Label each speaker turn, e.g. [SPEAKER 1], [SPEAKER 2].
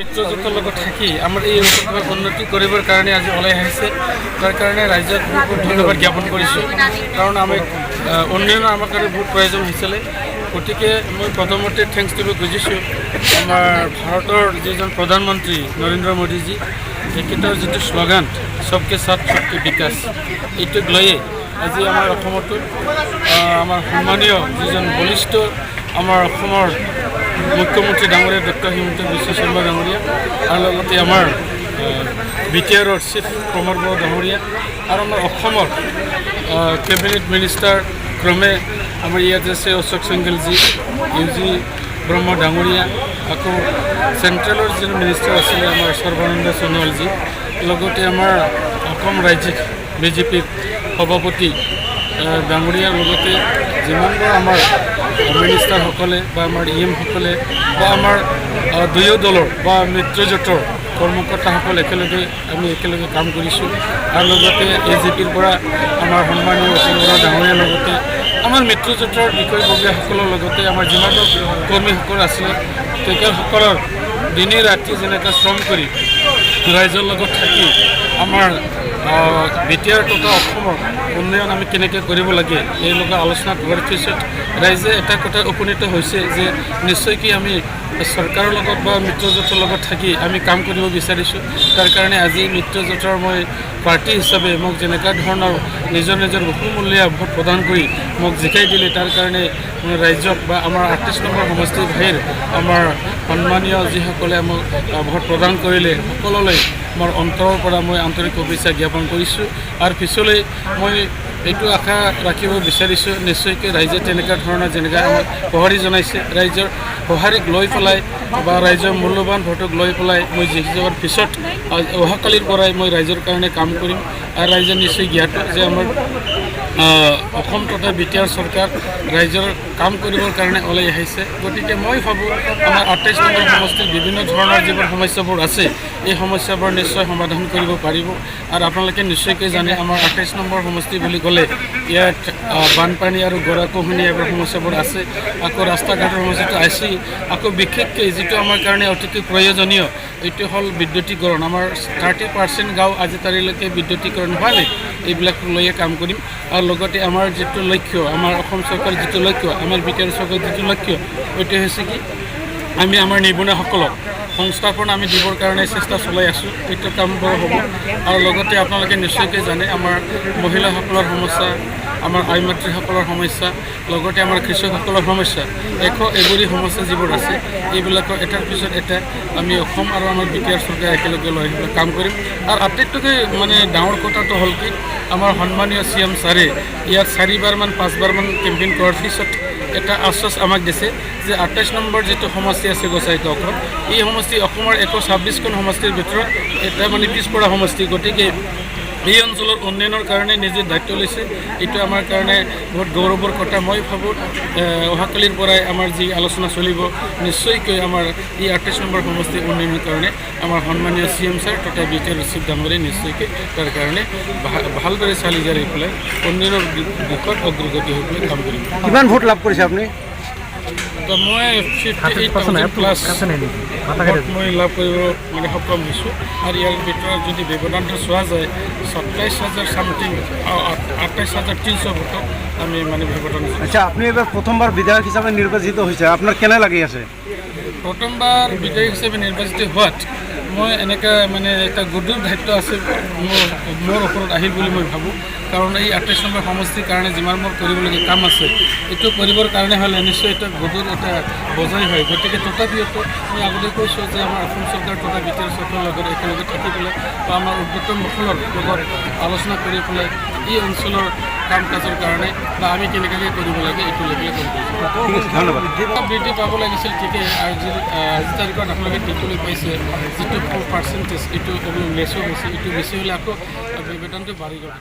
[SPEAKER 1] মিত্ৰজোঁটৰ লগত থাকি আমাৰ এই অঞ্চলটোৰ উন্নতি কৰিবৰ কাৰণে আজি ওলাই আহিছে। তাৰ কাৰণে ৰাইজক বহুত ধন্যবাদ জ্ঞাপন কৰিছোঁ, কাৰণ আমি উন্নয়নৰ আমাৰ কাৰণে বহুত প্ৰয়োজন হৈছিলে। গতিকে মই প্ৰথমতে থেংকছ দিব খুজিছোঁ আমাৰ ভাৰতৰ যিজন প্ৰধানমন্ত্ৰী নৰেন্দ্ৰ মোদীজী, তেখেতৰ যিটো শ্লোগান সবকে সাথ সবকে বিকাশ, এইটোক লৈয়ে আজি আমাৰ অসমতো আমাৰ সন্মানীয় যিজন বলিষ্ঠ আমাৰ অসমৰ মুখ্যমন্ত্ৰী ডাঙৰীয়া ডক্টৰ হিমন্ত বিশ্ব শৰ্মা ডাঙৰীয়া আৰু লগতে আমাৰ BTRৰ চিফ প্ৰমোদ বড়ো ডাঙৰীয়া আৰু আমাৰ অসমৰ কেবিনেট মিনিষ্টাৰ ক্ৰমে আমাৰ ইয়াত আছে অশোক সিংঘলজী, UG ব্ৰহ্ম ডাঙৰীয়া, আকৌ চেণ্ট্ৰেলৰ যি মিনিষ্টাৰ আছিলে আমাৰ সৰ্বানন্দ সোণোৱালজী, লগতে আমাৰ অসম ৰাজ্যিক BJPৰ সভাপতি ডাঙৰীয়াৰ লগতে যিমানবোৰ আমাৰ মিনিষ্টাৰসকলে বা আমাৰ EM সকলে বা আমাৰ দুয়ো দলৰ বা মিত্ৰজোঁটৰ কৰ্মকৰ্তাসকল আমি একেলগে কাম কৰিছোঁ। আৰু লগতে AJPৰ পৰা আমাৰ সন্মানীয় অসম ডাঙৰীয়াৰ লগতে আমাৰ মিত্ৰজোঁটৰ বিষয়ববীয়াসকলৰ লগতে আমাৰ যিমানবোৰ কৰ্মীসকল আছিলে তেখেতসকলৰ দিনে ৰাতি যেনেকৈ শ্ৰম কৰি ৰাইজৰ লগত থাকি আমাৰ BTR তথা অসমৰ উন্নয়ন আমি কেনেকৈ কৰিব লাগে এই লগত আলোচনা কৰাৰ পিছত ৰাইজে এটা কথা উপনীত হৈছে যে নিশ্চয়কৈ আমি চৰকাৰৰ লগত বা মিত্ৰজোঁটৰ লগত থাকি আমি কাম কৰিব বিচাৰিছোঁ। তাৰ কাৰণে আজি মিত্ৰজোঁটৰ মই পাৰ্টি হিচাপে মোক যেনেকুৱা ধৰণৰ নিজৰ বহুমূলীয়া ভোট প্ৰদান কৰি মোক জিকাই দিলে, তাৰ কাৰণে মই ৰাইজক বা আমাৰ 38 নম্বৰ সমষ্টিৰ বাহিৰ আমাৰ সন্মানীয় যিসকলে মোক ভোট প্ৰদান কৰিলে সকলোলৈ মোৰ অন্তৰৰ পৰা মই আন্তৰিক শুভেচ্ছা জ্ঞাপন কৰিছোঁ। আৰু পিছলৈ মই এইটো আশা ৰাখিব বিচাৰিছোঁ নিশ্চয়কৈ ৰাইজে তেনেকুৱা ধৰণৰ যেনেকৈ আমাক সঁহাৰি জনাইছে, ৰাইজৰ সঁহাৰিক লৈ পেলাই বা ৰাইজৰ মূল্যৱান ভোটক লৈ পেলাই মই যোৱাৰ পিছত অহাকালিৰ পৰাই মই ৰাইজৰ কাৰণে কাম কৰিম। আৰু ৰাইজে নিশ্চয় জ্ঞাত যে আমাৰ অসম তথা BTR চৰকাৰ ৰাইজৰ কাম কৰিবৰ কাৰণে ওলাই আহিছে। গতিকে মই ভাবোঁ আমাৰ 28 নম্বৰ সমষ্টিৰ বিভিন্ন ধৰণৰ যিবোৰ সমস্যাবোৰ আছে এই সমস্যাবোৰ নিশ্চয় সমাধান কৰিব পাৰিব। আৰু আপোনালোকে নিশ্চয়কৈ জানে আমাৰ 28 নম্বৰ সমষ্টি বুলি ক'লে ইয়াত বানপানী আৰু গৰাখহনীয়া এইবোৰ সমস্যাবোৰ আছে, আকৌ ৰাস্তা ঘাটৰ সমস্যাটো আছেই, আকৌ বিশেষকৈ যিটো আমাৰ কাৰণে অতিকৈ প্ৰয়োজনীয় এইটো হ'ল বিদ্যুতীকৰণ। আমাৰ 30% গাঁও আজি তাৰিখলৈকে বিদ্যুতীকৰণ হোৱা নাই, এইবিলাক লৈয়ে কাম কৰিম। আৰু লগতে আমাৰ যিটো লক্ষ্য, আমাৰ অসম চৰকাৰৰ যিটো লক্ষ্য, আমাৰ BTR চৰকাৰৰ যিটো লক্ষ্য এইটো হৈছে কি আমি আমাৰ নিবনুৱাসকলক সংস্থাপন আমি দিবৰ কাৰণে চেষ্টা চলাই আছোঁ, এইটো কামবোৰ হ'ব। আৰু লগতে আপোনালোকে নিশ্চয়কৈ জানে আমাৰ মহিলাসকলৰ সমস্যা, আমাৰ আই মাতৃসকলৰ সমস্যা, লগতে আমাৰ কৃষকসকলৰ সমস্যা, এগুৰি সমস্যা যিবোৰ আছে এইবিলাকৰ এটাৰ পিছত এটা আমি অসম আৰু আমাৰ BTR চৰকাৰে একেলগে লৈ আহিবলৈ কাম কৰিম। আৰু আটাইতকৈ ডাঙৰ কথাটো হ'ল কি আমাৰ সন্মানীয় CM ছাৰে ইয়াত 4-5বাৰমান কেম্পেইন কৰাৰ পিছত এটা আশ্বাস আমাক দিছে যে 28 নম্বৰ যিটো সমষ্টি আছে গোসাইগাঁওখন, এই সমষ্টি অসমৰ 126খন সমষ্টিৰ ভিতৰত এটা পিছপৰা সমষ্টি। গতিকে এই অঞ্চলৰ উন্নয়নৰ কাৰণে নিজে দায়িত্ব লৈছে, এইটো আমাৰ কাৰণে বহুত গৌৰৱৰ কথা। মই ভাবোঁ অহাকালিৰ পৰাই আমাৰ যি আলোচনা চলিব নিশ্চয়কৈ আমাৰ এই 28 নম্বৰ সমষ্টিৰ উন্নয়নৰ কাৰণে আমাৰ সন্মানীয় CM ছাৰ তথা BTR চিফ ডাঙৰীয়াই নিশ্চয়কৈ তাৰ কাৰণে ভালদৰে চালি জাৰি পেলাই উন্নয়নৰ দিশত অগ্ৰগতি হৈ পেলাই কাম কৰিম।
[SPEAKER 2] কিমান ভোট লাভ কৰিছে আপুনি?
[SPEAKER 1] তো মই 58,000+ মই লাভ কৰিব সক্ষম হৈছোঁ। আৰু ইয়াৰ ভিতৰত যদি ব্যৱধানটো চোৱা যায় 27,000 সামথিং 28,300 ভোটত আমি ব্যৱধান।
[SPEAKER 2] আচ্ছা, আপুনি এবাৰ প্ৰথমবাৰ বিধায়ক হিচাপে নিৰ্বাচিত হৈছে, আপোনাৰ কেনে লাগি আছে?
[SPEAKER 1] প্ৰথমবাৰ বিধায়ক হিচাপে নিৰ্বাচিত হোৱাত মই এনেকৈ এটা গধুৰ দায়িত্ব আছে মোৰ ওপৰত আহিল বুলি মই ভাবোঁ। কাৰণ এই 28 নম্বৰ সমষ্টিৰ কাৰণে যিমান মোৰ কৰিবলগীয়া কাম আছে এইটো কৰিবৰ কাৰণে হ'লে নিশ্চয় এটা গধুৰ এটা বজাই হয়। গতিকে তথাপিও মই আগতে কৈছোঁ যে আমাৰ অসম চৰকাৰ তথা BTR চৰকাৰৰ লগত একেলগে থাকি পেলাই বা আমাৰ উদ্যোক্তাসকলৰ লগত আলোচনা কৰি পেলাই এই অঞ্চলৰ কাম কাজৰ কাৰণে বা আমি কেনেকৈ কৰিব লাগে এইটো লেভেলে কৰিব পাৰিছোঁ।
[SPEAKER 2] ধন্যবাদ।
[SPEAKER 1] বৃদ্ধি পাব লাগিছিল ঠিকেই, আজি তাৰিখত আপোনালোকে দেখিবলৈ পাইছে যিটো পাৰ্চেণ্টেজ এইটো লেছো হৈছে, এইটো বেছি হ'লে আকৌ ব্যৱধানটো বাঢ়ি গ'ল।